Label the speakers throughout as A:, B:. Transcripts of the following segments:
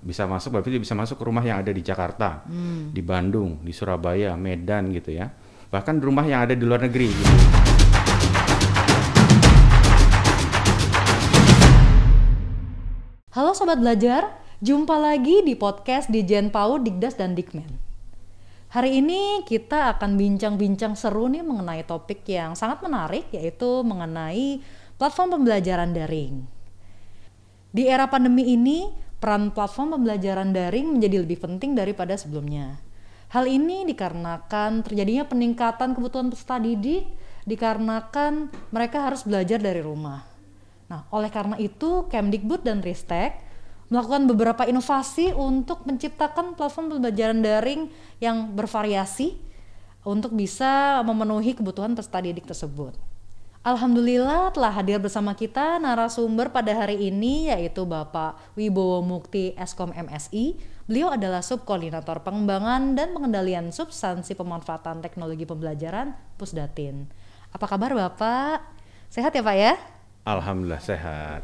A: bisa masuk, berarti bisa masuk ke rumah yang ada di Jakarta, di Bandung, di Surabaya, Medan gitu ya. Bahkan rumah yang ada di luar negeri gitu.
B: Halo Sobat Belajar, jumpa lagi di podcast Dijen PAUD, Dikdas, dan Dikmen. Hari ini kita akan bincang-bincang seru nih mengenai topik yang sangat menarik, yaitu mengenai platform pembelajaran daring. Di era pandemi ini, peran platform pembelajaran daring menjadi lebih penting daripada sebelumnya. Hal ini dikarenakan terjadinya peningkatan kebutuhan peserta didik, dikarenakan mereka harus belajar dari rumah. Nah, oleh karena itu, Kemdikbud dan Ristek melakukan beberapa inovasi untuk menciptakan platform pembelajaran daring yang bervariasi untuk bisa memenuhi kebutuhan peserta didik tersebut. Alhamdulillah telah hadir bersama kita narasumber pada hari ini, yaitu Bapak Wibowo Mukti Eskom MSI. Beliau adalah Subkoordinator Pengembangan dan Pengendalian Substansi Pemanfaatan Teknologi Pembelajaran Pusdatin. Apa kabar Bapak? Sehat ya Pak ya?
A: Alhamdulillah sehat.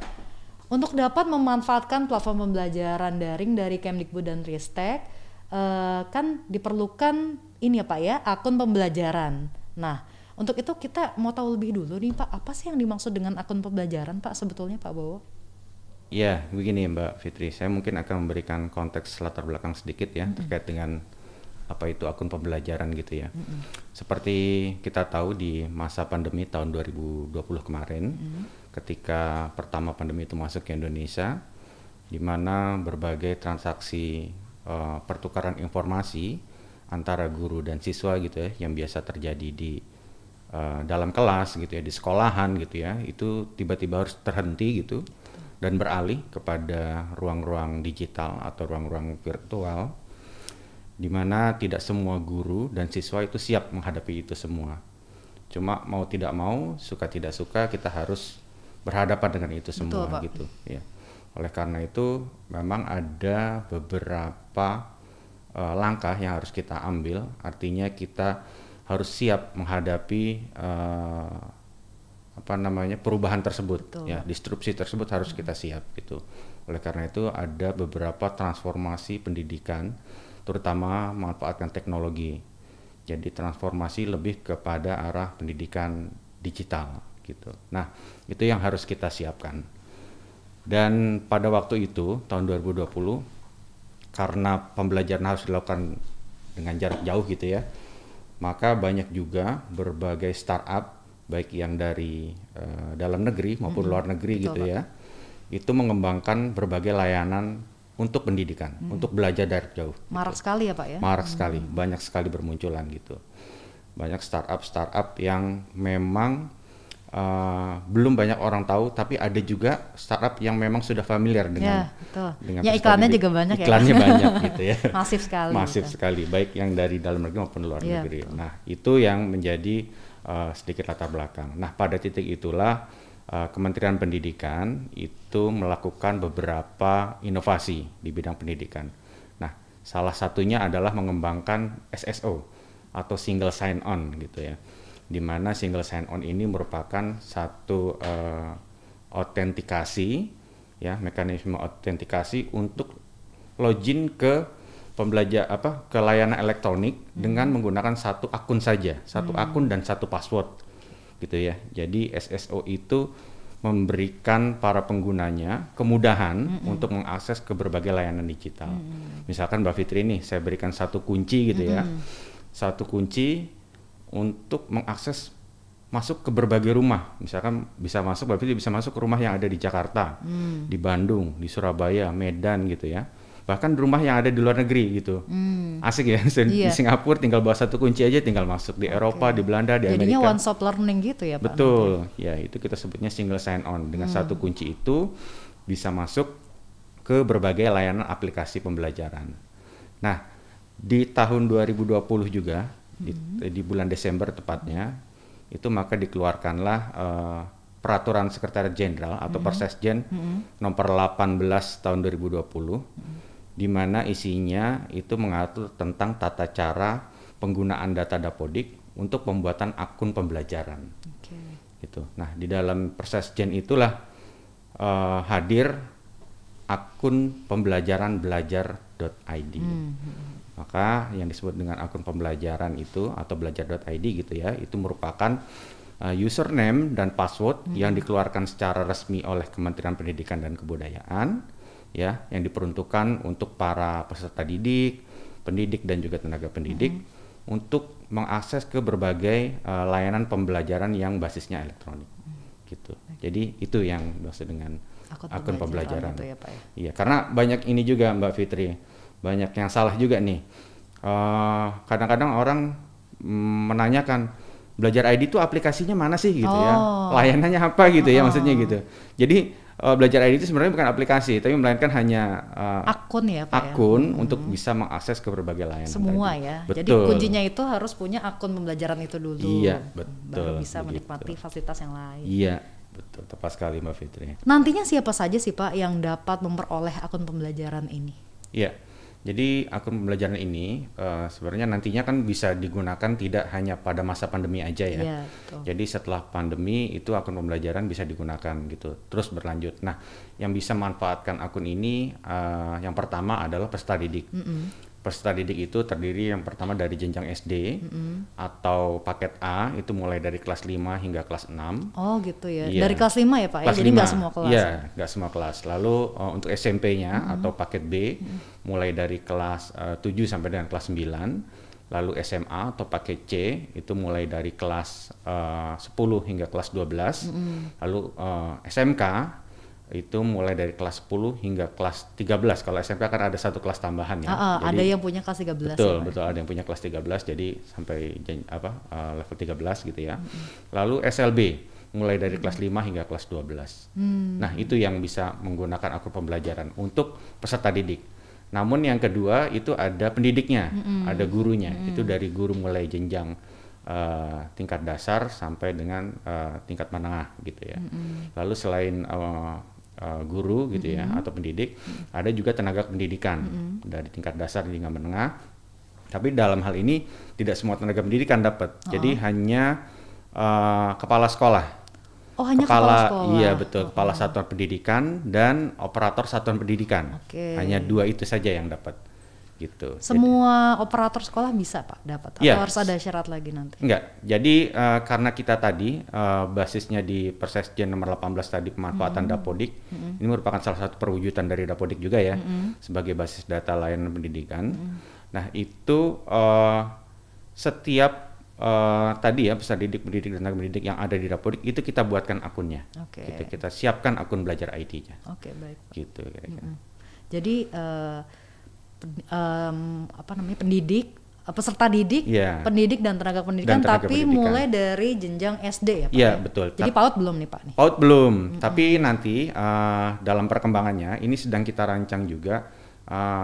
B: Untuk dapat memanfaatkan platform pembelajaran daring dari Kemdikbud dan Ristek, kan diperlukan ini ya Pak ya, akun pembelajaran. Nah, untuk itu kita mau tahu lebih dulu nih Pak, apa sih yang dimaksud dengan akun pembelajaran Pak sebetulnya Pak Bowo?
A: Ya, begini Mbak Fitri, saya mungkin akan memberikan konteks latar belakang sedikit ya terkait dengan apa itu akun pembelajaran gitu ya. Seperti kita tahu di masa pandemi tahun 2020 kemarin, ketika pertama pandemi itu masuk ke Indonesia, di mana berbagai transaksi pertukaran informasi antara guru dan siswa gitu ya, yang biasa terjadi di dalam kelas gitu ya, di sekolahan gitu ya, itu tiba-tiba harus terhenti gitu dan beralih kepada ruang-ruang digital atau ruang-ruang virtual, di mana tidak semua guru dan siswa itu siap menghadapi itu semua. Cuma mau tidak mau, suka tidak suka, kita harus berhadapan dengan itu semua. Betul, gitu ya. Oleh karena itu memang ada beberapa langkah yang harus kita ambil, artinya kita harus siap menghadapi perubahan tersebut. Betul. Ya, disrupsi tersebut harus kita siap gitu. Oleh karena itu ada beberapa transformasi pendidikan, terutama memanfaatkan teknologi. Jadi transformasi lebih kepada arah pendidikan digital gitu. Nah, itu yang harus kita siapkan. Dan pada waktu itu tahun 2020, karena pembelajaran harus dilakukan dengan jarak jauh gitu ya, maka banyak juga berbagai startup baik yang dari dalam negeri maupun luar negeri. Betul, gitu Pak. Ya, itu mengembangkan berbagai layanan untuk pendidikan, untuk belajar dari jauh.
B: Marak
A: gitu.
B: Sekali ya Pak ya?
A: Marak sekali, banyak sekali bermunculan gitu. Banyak startup yang memang belum banyak orang tahu, tapi ada juga startup yang memang sudah familiar dengan,
B: ya iklannya juga banyak.
A: Iklannya banyak gitu ya.
B: Masif sekali.
A: Masif sekali, baik yang dari dalam negeri maupun luar negeri. Betul. Nah, itu yang menjadi sedikit latar belakang. Nah, pada titik itulah Kementerian Pendidikan itu melakukan beberapa inovasi di bidang pendidikan. Nah, salah satunya adalah mengembangkan SSO atau Single Sign-On gitu ya, di mana Single Sign-On ini merupakan satu autentikasi ya, mekanisme autentikasi untuk login ke ke layanan elektronik dengan menggunakan satu akun saja, satu akun dan satu password gitu ya. Jadi SSO itu memberikan para penggunanya kemudahan untuk mengakses ke berbagai layanan digital. Misalkan Mbak Fitri nih, saya berikan satu kunci gitu ya. Satu kunci untuk mengakses masuk ke berbagai rumah. Misalkan bisa masuk, berarti bisa masuk ke rumah yang ada di Jakarta, di Bandung, di Surabaya, Medan gitu ya. Bahkan rumah yang ada di luar negeri gitu. Asik ya, di Singapura tinggal bawa satu kunci aja tinggal masuk, di Eropa, di Belanda, di Amerika.
B: Jadinya one stop learning gitu ya Pak?
A: Betul, ya itu kita sebutnya single sign on. Dengan satu kunci itu bisa masuk ke berbagai layanan aplikasi pembelajaran. Nah, di tahun 2020 juga, di bulan Desember tepatnya, itu maka dikeluarkanlah Peraturan Sekretariat Jenderal atau Persesjen nomor 18 tahun 2020, di mana isinya itu mengatur tentang tata cara penggunaan data Dapodik untuk pembuatan akun pembelajaran. Gitu. Nah, di dalam Persesjen itulah hadir akun pembelajaran belajar.id. Maka yang disebut dengan akun pembelajaran itu atau belajar.id gitu ya, itu merupakan username dan password yang dikeluarkan secara resmi oleh Kementerian Pendidikan dan Kebudayaan ya, yang diperuntukkan untuk para peserta didik, pendidik dan juga tenaga pendidik untuk mengakses ke berbagai layanan pembelajaran yang basisnya elektronik gitu. Jadi itu yang maksud dengan akun pembelajaran.
B: Itu ya, Pak, ya?
A: Iya, karena banyak ini juga Mbak Fitri, banyak yang salah juga nih. Kadang-kadang orang menanyakan Belajar ID itu aplikasinya mana sih gitu ya, layanannya apa gitu ya maksudnya gitu. Jadi Belajar ID itu sebenarnya bukan aplikasi, tapi melainkan hanya
B: akun ya, Pak,
A: akun untuk bisa mengakses ke berbagai layanan.
B: Semua
A: tadi.
B: Ya.
A: Betul.
B: Jadi kuncinya itu harus punya akun pembelajaran itu dulu.
A: Iya, betul.
B: Baru bisa menikmati fasilitas yang lain.
A: Iya. Betul, tepat sekali Mbak Fitri.
B: Nantinya siapa saja sih Pak yang dapat memperoleh akun pembelajaran ini?
A: Iya, jadi akun pembelajaran ini sebenarnya nantinya kan bisa digunakan tidak hanya pada masa pandemi aja ya.
B: Iya, betul.
A: Jadi setelah pandemi itu akun pembelajaran bisa digunakan gitu, terus berlanjut. Nah, yang bisa manfaatkan akun ini yang pertama adalah peserta didik. Peserta didik itu terdiri yang pertama dari jenjang SD atau paket A itu mulai dari kelas 5 hingga kelas 6.
B: Oh gitu ya,
A: Iya.
B: dari kelas 5 ya Pak ya, jadi nggak semua kelas?
A: Iya, nggak semua kelas. Lalu untuk SMP-nya atau paket B mulai dari kelas 7 sampai dengan kelas 9. Lalu SMA atau paket C itu mulai dari kelas 10 hingga kelas 12. Lalu SMK itu mulai dari kelas 10 hingga kelas 13. Kalau SMK kan ada satu kelas tambahan ya.
B: Jadi, ada yang punya kelas 13.
A: Betul,
B: ya,
A: betul ada yang punya kelas 13 jadi sampai level 13 gitu ya. Lalu SLB mulai dari kelas 5 hingga kelas 12. Nah, itu yang bisa menggunakan akun pembelajaran untuk peserta didik. Namun yang kedua itu ada pendidiknya, ada gurunya. Itu dari guru mulai jenjang tingkat dasar sampai dengan tingkat menengah gitu ya. Lalu selain guru gitu ya atau pendidik, ada juga tenaga pendidikan dari tingkat dasar hingga menengah. Tapi dalam hal ini tidak semua tenaga pendidikan dapat. Jadi hanya kepala sekolah.
B: Oh, hanya kepala sekolah.
A: Iya betul, kepala satuan pendidikan dan operator satuan pendidikan. Hanya dua itu saja yang dapat. Gitu.
B: Semua operator sekolah bisa Pak dapat atau harus ada syarat lagi nanti?
A: Enggak. Jadi karena kita tadi basisnya di Persejen nomor 18 tadi pemanfaatan Dapodik, ini merupakan salah satu perwujudan dari Dapodik juga ya sebagai basis data layanan pendidikan. Nah, itu setiap tadi ya peserta didik, pendidik dan tenaga pendidik yang ada di Dapodik itu kita buatkan akunnya. Gitu, kita siapkan akun Belajar ID-nya.
B: Oke, baik.
A: Gitu kira-kira.
B: Jadi pendidik, peserta didik, pendidik dan tenaga pendidikan, tapi mulai dari jenjang SD ya Pak?
A: Iya, betul.
B: Jadi PAUD belum nih Pak?
A: PAUD belum, tapi nanti dalam perkembangannya ini sedang kita rancang juga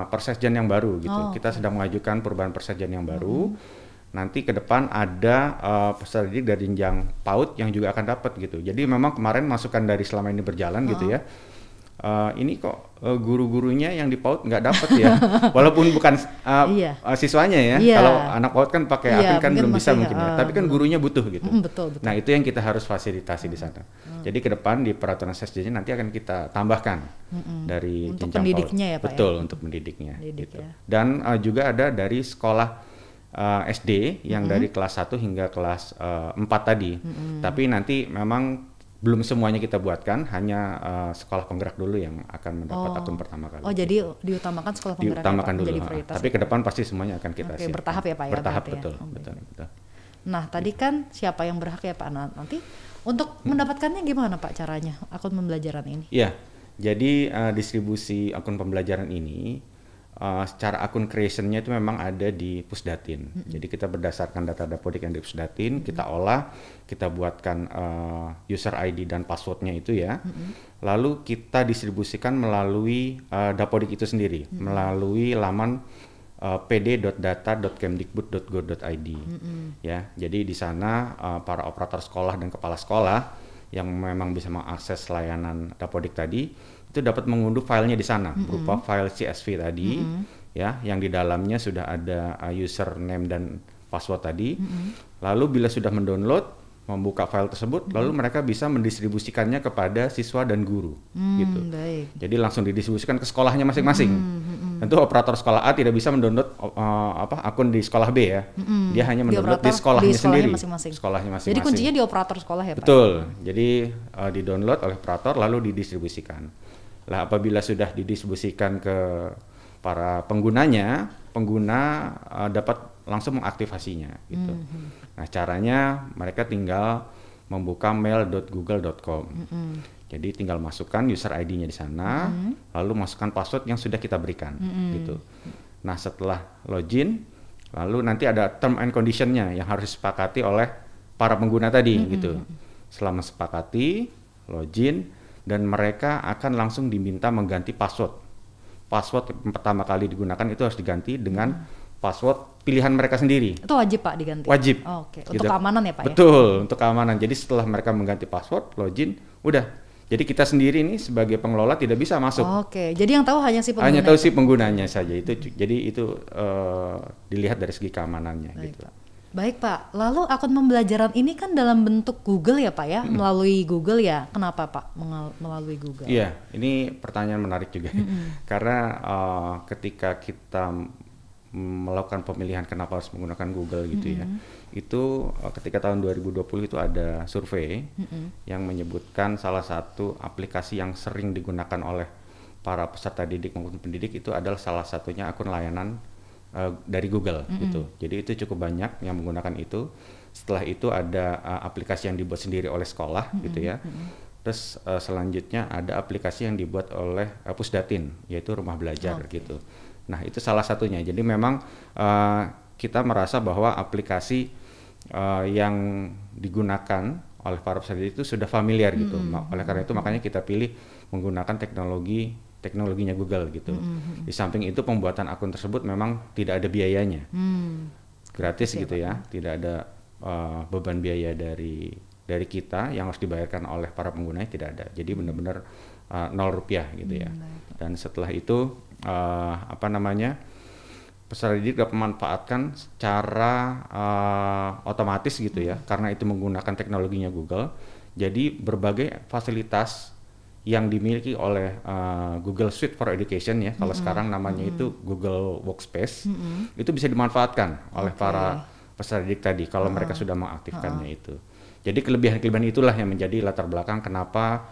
A: Persejen yang baru gitu. Kita sedang mengajukan perubahan Persejen yang baru. Nanti ke depan ada peserta didik dari jenjang PAUD yang juga akan dapat gitu. Jadi memang kemarin masukan dari selama ini berjalan gitu ya. Ini kok guru-gurunya yang di PAUD nggak dapat ya, walaupun bukan siswanya ya. Kalau anak PAUD kan pakai akun kan belum bisa mungkin ya, tapi kan gurunya butuh gitu.
B: Betul.
A: Nah itu yang kita harus fasilitasi di sana. Jadi ke depan di peraturan SSJ nanti akan kita tambahkan dari
B: untuk
A: jenjang
B: pendidiknya
A: PAUD.
B: Ya Pak?
A: Betul, untuk pendidiknya. Gitu.
B: Ya.
A: Dan juga ada dari sekolah SD yang dari kelas 1 hingga kelas 4 tadi. Tapi nanti memang belum semuanya kita buatkan, hanya sekolah penggerak dulu yang akan mendapat akun pertama kali.
B: Oh, jadi diutamakan sekolah penggerak
A: diutamakan dulu.
B: menjadi prioritas.
A: Tapi ke depan pasti semuanya akan kita siapkan.
B: Bertahap ya Pak ya?
A: Bertahap, betul,
B: ya?
A: betul.
B: Nah, tadi kan siapa yang berhak ya Pak? Nanti untuk mendapatkannya gimana Pak caranya akun pembelajaran ini?
A: Iya, jadi distribusi akun pembelajaran ini secara akun creation-nya itu memang ada di Pusdatin. Jadi kita berdasarkan data Dapodik yang di Pusdatin, kita olah, kita buatkan user ID dan passwordnya itu ya. Lalu kita distribusikan melalui Dapodik itu sendiri, melalui laman pd.data.kemdikbud.go.id. Ya, jadi di sana para operator sekolah dan kepala sekolah yang memang bisa mengakses layanan Dapodik tadi itu dapat mengunduh filenya di sana berupa file CSV tadi ya, yang di dalamnya sudah ada username dan password tadi. Lalu bila sudah mendownload membuka file tersebut, lalu mereka bisa mendistribusikannya kepada siswa dan guru, gitu.
B: Baik.
A: Jadi langsung didistribusikan ke sekolahnya masing-masing. Tentu operator sekolah A tidak bisa mendownload akun di sekolah B ya. Dia hanya mendownload di sekolahnya sendiri. Sekolahnya masing-masing.
B: Jadi kuncinya di operator sekolah ya Pak?
A: Betul. Jadi di-download oleh operator lalu didistribusikan. Lah apabila sudah didistribusikan ke para pengguna dapat langsung mengaktifasinya gitu. Nah, caranya mereka tinggal membuka mail.google.com. Jadi tinggal masukkan user ID-nya di sana, lalu masukkan password yang sudah kita berikan gitu. Nah, setelah login, lalu nanti ada term and condition-nya yang harus disepakati oleh para pengguna tadi gitu. Setelah sepakati, login, dan mereka akan langsung diminta mengganti password. Password yang pertama kali digunakan itu harus diganti dengan password pilihan mereka sendiri.
B: Itu wajib Pak diganti?
A: Wajib.
B: Oh, oke. Untuk keamanan ya Pak?
A: Betul, untuk keamanan. Jadi setelah mereka mengganti password, login, udah. Jadi kita sendiri nih sebagai pengelola tidak bisa masuk.
B: Oke, jadi yang tahu hanya si pengguna.
A: Hanya tahu si penggunanya saja. Jadi itu dilihat dari segi keamanannya.
B: Baik,
A: gitu.
B: Pak. Baik Pak, lalu akun pembelajaran ini kan dalam bentuk Google ya Pak ya, melalui Google ya. Kenapa Pak melalui Google?
A: Iya, ini pertanyaan menarik juga. Karena ketika kita melakukan pemilihan kenapa harus menggunakan Google gitu ya, itu ketika tahun 2020 itu ada survei yang menyebutkan salah satu aplikasi yang sering digunakan oleh para peserta didik maupun pendidik itu adalah salah satunya akun layanan dari Google gitu. Jadi itu cukup banyak yang menggunakan itu. Setelah itu ada aplikasi yang dibuat sendiri oleh sekolah gitu ya. Terus selanjutnya ada aplikasi yang dibuat oleh Pusdatin, yaitu rumah belajar gitu. Nah itu salah satunya. Jadi memang kita merasa bahwa aplikasi yang digunakan oleh para peserta itu sudah familiar gitu. Oleh karena itu makanya kita pilih menggunakan teknologinya Google gitu. Di samping itu pembuatan akun tersebut memang tidak ada biayanya, gratis gitu ya, tidak ada beban biaya dari kita yang harus dibayarkan oleh para penggunanya, tidak ada. Jadi benar-benar 0 rupiah gitu ya. Dan setelah itu peserta didik dapat memanfaatkan secara otomatis gitu ya, karena itu menggunakan teknologinya Google. Jadi berbagai fasilitas yang dimiliki oleh Google Suite for Education ya, kalau sekarang namanya itu Google Workspace, itu bisa dimanfaatkan oleh para peserta didik tadi kalau mereka sudah mengaktifkannya itu. Jadi kelebihan-kelebihan itulah yang menjadi latar belakang kenapa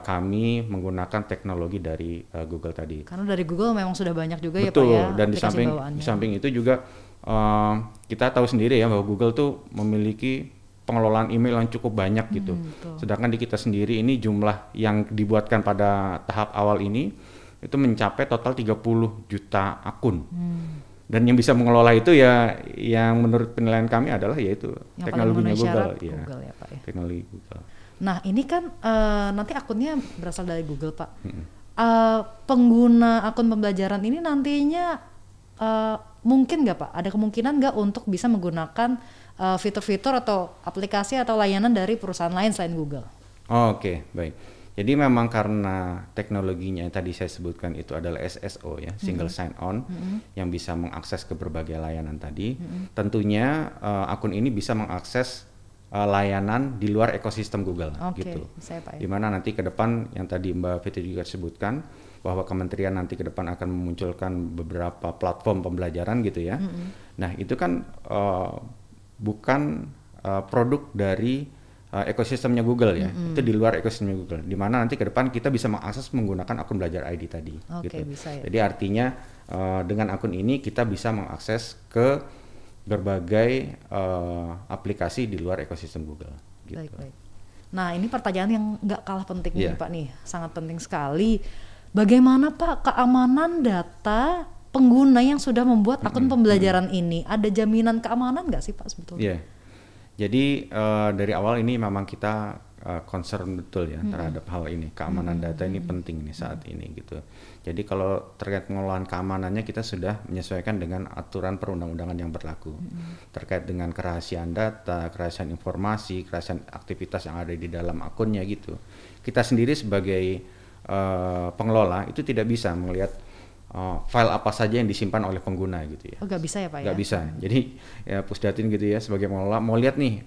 A: kami menggunakan teknologi dari Google tadi.
B: Karena dari Google memang sudah banyak juga.
A: Betul,
B: ya Pak ya.
A: Dan di samping itu juga kita tahu sendiri ya bahwa Google tuh memiliki pengelolaan email yang cukup banyak gitu. Sedangkan di kita sendiri ini jumlah yang dibuatkan pada tahap awal ini itu mencapai total 30 juta akun. Dan yang bisa mengelola itu ya yang menurut penilaian kami adalah yaitu yang teknologinya Google
B: ya Pak ya.
A: Teknologi Google.
B: Nah, ini kan nanti akunnya berasal dari Google, Pak. Pengguna akun pembelajaran ini nantinya mungkin nggak Pak? Ada kemungkinan nggak untuk bisa menggunakan fitur-fitur atau aplikasi atau layanan dari perusahaan lain selain Google?
A: Oke, baik. Jadi memang karena teknologinya yang tadi saya sebutkan itu adalah SSO ya, single sign on, yang bisa mengakses ke berbagai layanan tadi. Tentunya akun ini bisa mengakses layanan di luar ekosistem Google gitu. Dimana nanti ke depan yang tadi Mbak Fitri juga sebutkan bahwa kementerian nanti ke depan akan memunculkan beberapa platform pembelajaran gitu ya. Nah itu kan bukan produk dari ekosistemnya Google ya, itu di luar ekosistemnya Google. Dimana nanti ke depan kita bisa mengakses menggunakan akun belajar ID tadi. Gitu.
B: Bisa ya.
A: Jadi artinya dengan akun ini kita bisa mengakses ke berbagai aplikasi di luar ekosistem Google. Gitu.
B: Baik. Nah ini pertanyaan yang nggak kalah penting nih Pak nih, sangat penting sekali. Bagaimana Pak keamanan data pengguna yang sudah membuat akun pembelajaran ini? Ada jaminan keamanan nggak sih Pak sebetulnya?
A: Jadi dari awal ini memang kita concern betul ya terhadap hal ini. Keamanan data ini penting nih saat ini gitu. Jadi kalau terkait pengelolaan keamanannya kita sudah menyesuaikan dengan aturan perundang-undangan yang berlaku. Terkait dengan kerahasiaan data, kerahasiaan informasi, kerahasiaan aktivitas yang ada di dalam akunnya gitu. Kita sendiri sebagai pengelola itu tidak bisa melihat file apa saja yang disimpan oleh pengguna gitu ya.
B: Oh, nggak bisa ya Pak
A: Nggak
B: ya?
A: bisa. Jadi ya Pusdatin gitu ya sebagai pengelola mau lihat nih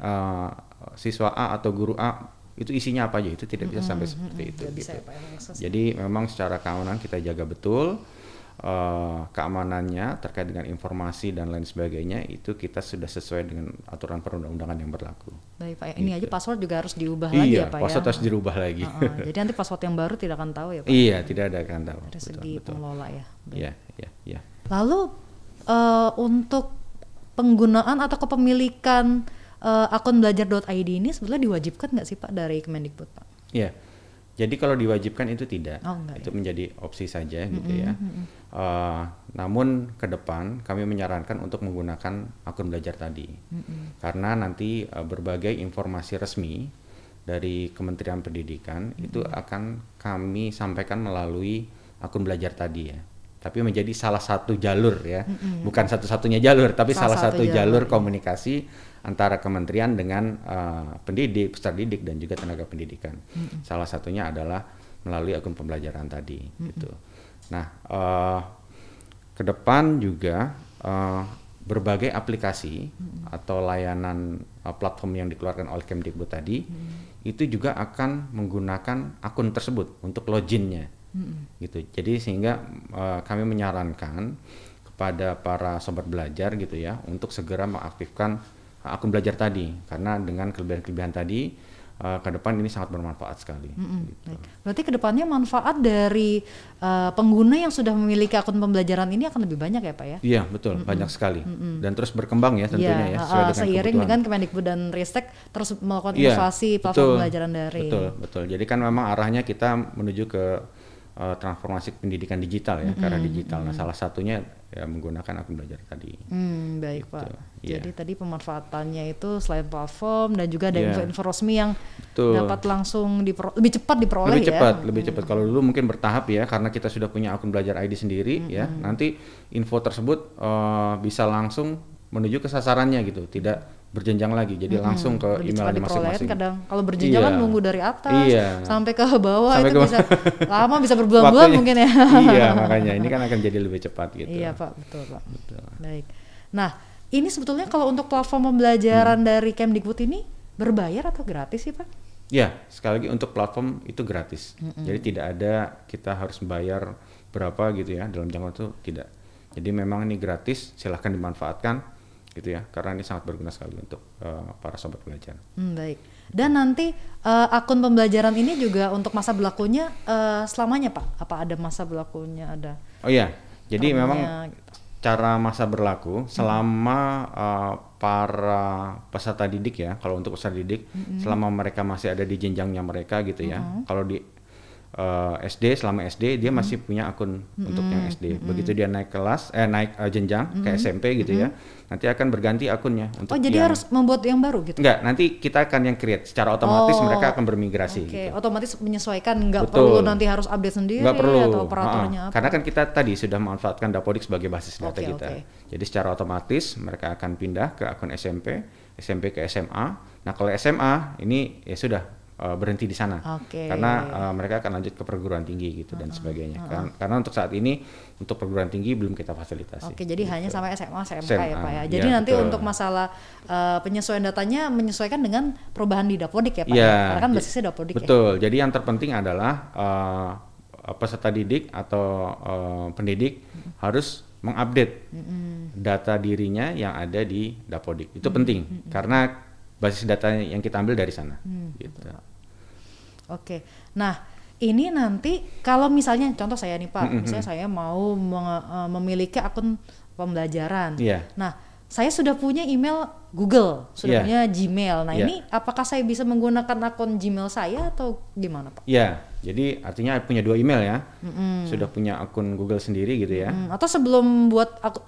A: siswa A atau guru A itu isinya apa aja, itu tidak bisa sampai seperti itu.
B: Nggak bisa
A: Gitu.
B: ya Pak ya?
A: Jadi memang secara keamanan kita jaga betul. Keamanannya terkait dengan informasi dan lain sebagainya itu kita sudah sesuai dengan aturan perundang-undangan yang berlaku.
B: Baik Pak, ini aja password juga harus diubah
A: Iya,
B: lagi ya Pak ya?
A: password harus dirubah lagi.
B: Jadi nanti password yang baru tidak akan tahu ya Pak?
A: Iya, tidak ada akan tahu.
B: Dari segi pengelola ya. Baik.
A: Iya.
B: Lalu untuk penggunaan atau kepemilikan akun belajar.id ini sebetulnya diwajibkan nggak sih Pak dari Kemendikbud Pak?
A: Iya. Jadi kalau diwajibkan itu tidak,
B: enggak,
A: itu
B: ya.
A: menjadi opsi saja gitu ya. Namun ke depan kami menyarankan untuk menggunakan akun belajar tadi, karena nanti berbagai informasi resmi dari Kementerian Pendidikan itu akan kami sampaikan melalui akun belajar tadi ya. Tapi menjadi salah satu jalur ya, bukan satu-satunya jalur, tapi salah satu jalur komunikasi antara kementerian dengan pendidik, peserta didik dan juga tenaga pendidikan. Salah satunya adalah melalui akun pembelajaran tadi. Gitu. Nah, ke depan juga berbagai aplikasi atau layanan platform yang dikeluarkan oleh Kemdikbud tadi itu juga akan menggunakan akun tersebut untuk loginnya. Gitu. Jadi sehingga kami menyarankan kepada para sobat belajar gitu ya untuk segera mengaktifkan akun belajar tadi, karena dengan kelebihan-kelebihan tadi ke depan ini sangat bermanfaat sekali. Gitu.
B: Berarti ke depannya manfaat dari pengguna yang sudah memiliki akun pembelajaran ini akan lebih banyak ya Pak ya?
A: Iya betul, banyak sekali dan terus berkembang ya tentunya ya sesuai dengan
B: seiring
A: kebutuhan.
B: dengan Kemendikbud dan Ristek terus melakukan inovasi platform pembelajaran daring.
A: Betul. Jadi kan memang arahnya kita menuju ke transformasi pendidikan digital ya, ke arah digital. Nah, salah satunya ya menggunakan akun belajar tadi.
B: Baik
A: gitu.
B: Pak. Jadi tadi pemanfaatannya itu selain platform dan juga ada info-info resmi yang dapat langsung lebih cepat diperoleh
A: lebih cepat. Kalau dulu mungkin bertahap ya, karena kita sudah punya akun belajar ID sendiri ya. Nanti info tersebut bisa langsung menuju ke sasarannya gitu, tidak berjenjang lagi, jadi langsung ke emailnya masing-masing.
B: Kadang kalau berjenjang kan nunggu dari atas sampai ke bawah
A: sampai
B: itu bisa lama, bisa berbulan-bulan mungkin ya.
A: Iya, makanya ini kan akan jadi lebih cepat gitu.
B: Iya Pak, betul Pak. Betul. Baik. Nah, ini sebetulnya kalau untuk platform pembelajaran dari Kemdikbud ini berbayar atau gratis sih Pak?
A: Iya, sekali lagi untuk platform itu gratis. Jadi tidak ada kita harus bayar berapa gitu ya dalam jangka itu, tidak. Jadi memang ini gratis, silahkan dimanfaatkan gitu ya, karena ini sangat berguna sekali untuk para sobat belajar.
B: Baik. Dan nanti akun pembelajaran ini juga untuk masa berlakunya selamanya Pak? Apa ada masa berlakunya, ada?
A: Oh iya, jadi memang cara masa berlaku selama para peserta didik ya, kalau untuk peserta didik selama mereka masih ada di jenjangnya mereka gitu ya. Kalau di SD, selama SD dia masih punya akun untuk yang SD. Begitu dia naik kelas, naik jenjang ke SMP gitu ya, nanti akan berganti akunnya. Untuk
B: jadi harus membuat yang baru gitu?
A: Enggak, nanti kita akan yang create. Secara otomatis mereka akan bermigrasi.
B: Gitu.
A: Otomatis
B: menyesuaikan, nggak perlu nanti harus update sendiri atau operatornya apa?
A: Karena kan kita tadi sudah memanfaatkan Dapodik sebagai basis data kita. Jadi secara otomatis mereka akan pindah ke akun SMP ke SMA. Nah kalau SMA ini ya sudah berhenti di sana, karena mereka akan lanjut ke perguruan tinggi gitu dan sebagainya. Karena untuk saat ini untuk perguruan tinggi belum kita fasilitasi.
B: Jadi gitu. Hanya sampai SMA, SMK ya Pak ya. Jadi nanti untuk masalah penyesuaian datanya menyesuaikan dengan perubahan di Dapodik ya Pak. Karena kan basisnya Dapodik.
A: Betul. Jadi yang terpenting adalah peserta didik atau pendidik harus mengupdate data dirinya yang ada di Dapodik. Itu penting karena basis data yang kita ambil dari sana. Gitu.
B: Oke. Nah, ini nanti kalau misalnya contoh saya nih Pak, misalnya saya mau memiliki akun pembelajaran. Nah, saya sudah punya email Google, sudah punya Gmail. Nah, ini apakah saya bisa menggunakan akun Gmail saya atau gimana Pak?
A: Iya, jadi artinya punya 2 email ya. Sudah punya akun Google sendiri gitu ya.
B: Atau sebelum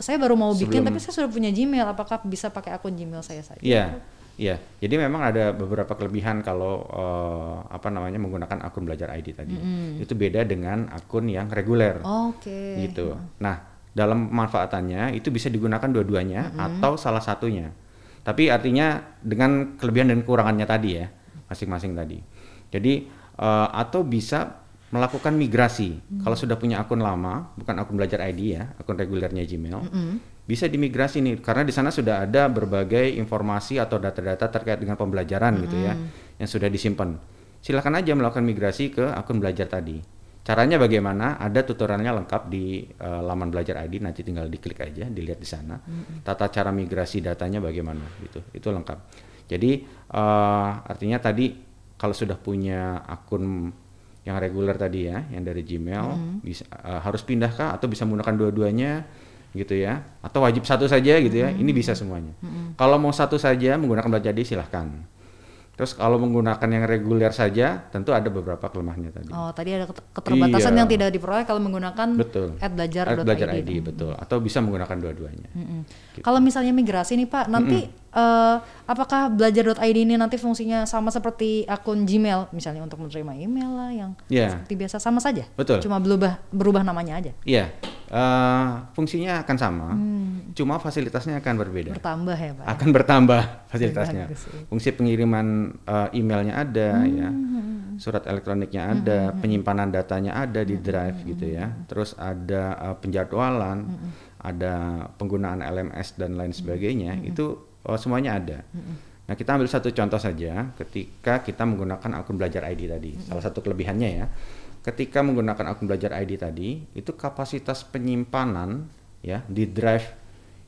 B: saya baru mau bikin tapi saya sudah punya Gmail, apakah bisa pakai akun Gmail saya saja?
A: Iya, jadi memang ada beberapa kelebihan kalau menggunakan akun belajar ID tadi. Itu beda dengan akun yang reguler. Gitu. Nah, dalam pemanfaatannya itu bisa digunakan dua-duanya atau salah satunya. Tapi artinya dengan kelebihan dan kekurangannya tadi ya, masing-masing tadi. Jadi atau bisa melakukan migrasi. Kalau sudah punya akun lama, bukan akun belajar ID ya, akun regulernya Gmail, bisa dimigrasi nih, karena di sana sudah ada berbagai informasi atau data-data terkait dengan pembelajaran gitu ya, yang sudah disimpan. Silakan aja melakukan migrasi ke akun belajar tadi. Caranya bagaimana? Ada tutorialnya lengkap di laman belajar ID, nanti tinggal diklik aja, dilihat di sana. Tata cara migrasi datanya bagaimana gitu, itu lengkap. Jadi artinya tadi kalau sudah punya akun yang reguler tadi ya, yang dari Gmail, bisa, harus pindahkah atau bisa menggunakan dua-duanya gitu ya, atau wajib satu saja gitu ya, ini bisa semuanya. Kalau mau satu saja menggunakan belajar ID silahkan. Terus kalau menggunakan yang reguler saja, tentu ada beberapa kelemahannya tadi.
B: Oh, tadi ada keterbatasan yang tidak diperoleh kalau menggunakan @belajar.id.
A: Betul. Atau bisa menggunakan dua-duanya.
B: Gitu. Kalau misalnya migrasi nih Pak, nanti apakah belajar.id ini nanti fungsinya sama seperti akun Gmail, misalnya untuk menerima email lah yang seperti biasa, sama saja?
A: Betul.
B: Cuma berubah namanya aja?
A: Iya, fungsinya akan sama, cuma fasilitasnya akan berbeda.
B: Bertambah ya Pak?
A: Akan bertambah fasilitasnya.
B: Bagus, ya.
A: Fungsi pengiriman emailnya ada ya, surat elektroniknya ada, penyimpanan datanya ada di drive gitu ya, terus ada penjadwalan, ada penggunaan LMS dan lain sebagainya, itu semuanya ada. Nah, kita ambil satu contoh saja, ketika kita menggunakan akun belajar ID tadi, salah satu kelebihannya ya, ketika menggunakan akun belajar ID tadi, itu kapasitas penyimpanan ya di drive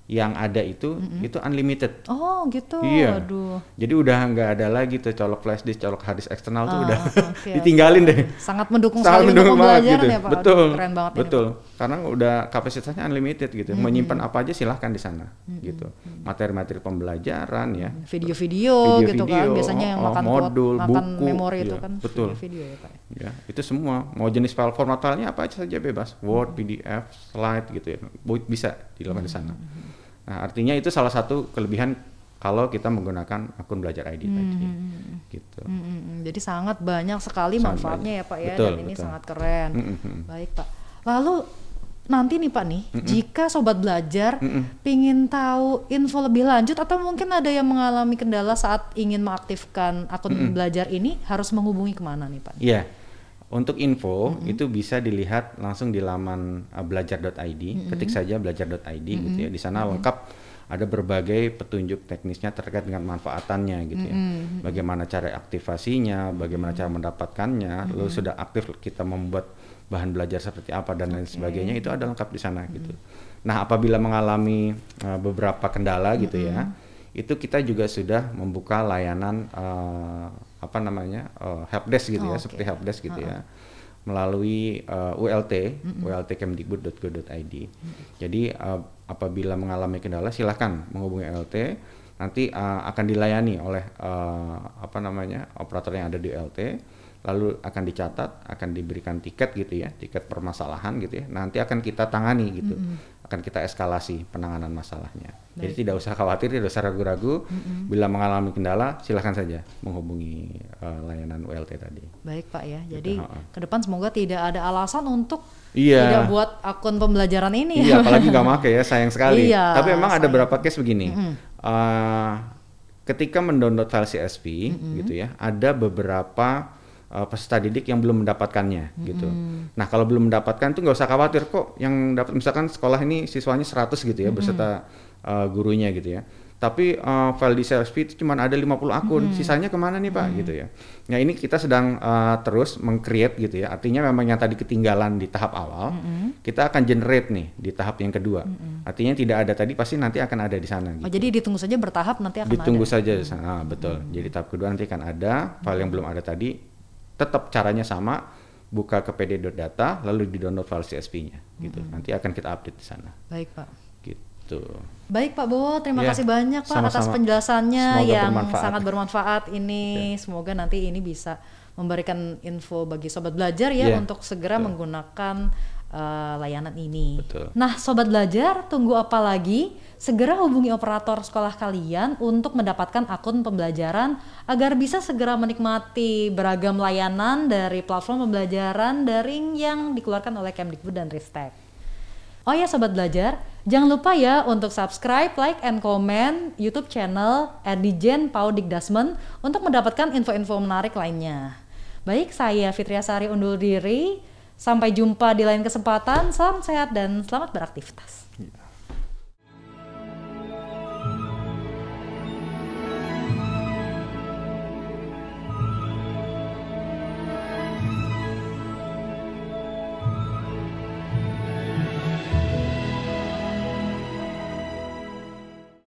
A: yang ada itu unlimited.
B: Oh gitu.
A: Iya.
B: Aduh.
A: Jadi udah nggak ada lagi tuh colok flash disk, colok hard disk eksternal tuh udah ditinggalin deh.
B: Sangat mendukung sekali untuk pembelajaran ya Pak.
A: Betul.
B: Aduh, keren banget
A: betul.
B: Ini, Pak.
A: Karena udah kapasitasnya unlimited gitu. Menyimpan apa aja silahkan di sana gitu. Materi-materi pembelajaran ya.
B: Video-video gitu kan. Biasanya yang makan
A: modul,
B: makan
A: buku,
B: memori itu
A: ya,
B: kan
A: betul.
B: video ya Pak.
A: Ya, itu semua. Mau jenis file format filenya apa aja saja bebas. Word, PDF, slide gitu ya. Bisa dilakukan di sana. Nah, artinya itu salah satu kelebihan kalau kita menggunakan akun belajar ID tadi, gitu.
B: Jadi sangat banyak sekali manfaatnya ya Pak ya,
A: betul,
B: dan ini sangat keren. Baik Pak. Lalu nanti nih Pak nih, jika sobat belajar pingin tahu info lebih lanjut atau mungkin ada yang mengalami kendala saat ingin mengaktifkan akun belajar ini, harus menghubungi kemana nih Pak?
A: Iya. Untuk info itu bisa dilihat langsung di laman belajar.id, ketik saja belajar.id gitu ya. Di sana lengkap ada berbagai petunjuk teknisnya terkait dengan manfaatannya gitu ya. Bagaimana cara aktivasinya, bagaimana cara mendapatkannya, lalu sudah aktif kita membuat bahan belajar seperti apa dan lain sebagainya, itu ada lengkap di sana gitu. Nah, apabila mengalami beberapa kendala gitu ya, itu kita juga sudah membuka layanan helpdesk gitu ya, seperti helpdesk gitu ya, melalui ultkemdikbud.go.id. Jadi apabila mengalami kendala silahkan menghubungi ULT, nanti akan dilayani oleh operator yang ada di ULT, lalu akan dicatat, akan diberikan tiket gitu ya, tiket permasalahan gitu ya, nanti akan kita tangani gitu, akan kita eskalasi penanganan masalahnya. Baik. Jadi tidak usah khawatir, tidak usah ragu-ragu, bila mengalami kendala silahkan saja menghubungi layanan ULT tadi.
B: Baik Pak ya, jadi ke depan semoga tidak ada alasan untuk
A: Iya.
B: tidak buat akun pembelajaran ini.
A: Iya, apalagi nggak pakai ya, sayang sekali.
B: Iya,
A: tapi memang ada beberapa case begini. Ketika mendownload file CSV gitu ya, ada beberapa peserta didik yang belum mendapatkannya gitu. Nah, kalau belum mendapatkan tuh nggak usah khawatir kok, yang dapat misalkan sekolah ini siswanya 100 gitu ya, beserta gurunya gitu ya. Tapi file di CSV itu cuma ada 50 akun, sisanya kemana nih Pak gitu ya. Nah, ini kita sedang terus meng-create gitu ya, artinya memang yang tadi ketinggalan di tahap awal, kita akan generate nih di tahap yang kedua. Artinya tidak ada tadi, pasti nanti akan ada di sana gitu.
B: Oh, jadi ditunggu saja bertahap, nanti akan
A: ditunggu
B: ada.
A: saja di sana, betul. Jadi tahap kedua nanti akan ada, file yang belum ada tadi, tetap caranya sama, buka ke pd.data, lalu di-download file CSV-nya gitu. Nanti akan kita update di sana.
B: Baik Pak.
A: Gitu.
B: Baik Pak Bowo, terima
A: Ya,
B: kasih banyak Pak
A: sama-sama.
B: atas penjelasannya
A: Semoga
B: yang
A: bermanfaat.
B: sangat bermanfaat ini. Semoga nanti ini bisa memberikan info bagi sobat belajar ya, untuk segera menggunakan layanan ini.
A: Betul.
B: Nah, sobat belajar, tunggu apa lagi? Segera hubungi operator sekolah kalian untuk mendapatkan akun pembelajaran agar bisa segera menikmati beragam layanan dari platform pembelajaran daring yang dikeluarkan oleh Kemdikbud dan Ristek. Oh ya sobat belajar, jangan lupa ya untuk subscribe, like, and comment YouTube channel @Dijen PAUD Dikdasmen untuk mendapatkan info-info menarik lainnya. Baik, saya Fitriasari undur diri. Sampai jumpa di lain kesempatan. Salam sehat dan selamat beraktivitas.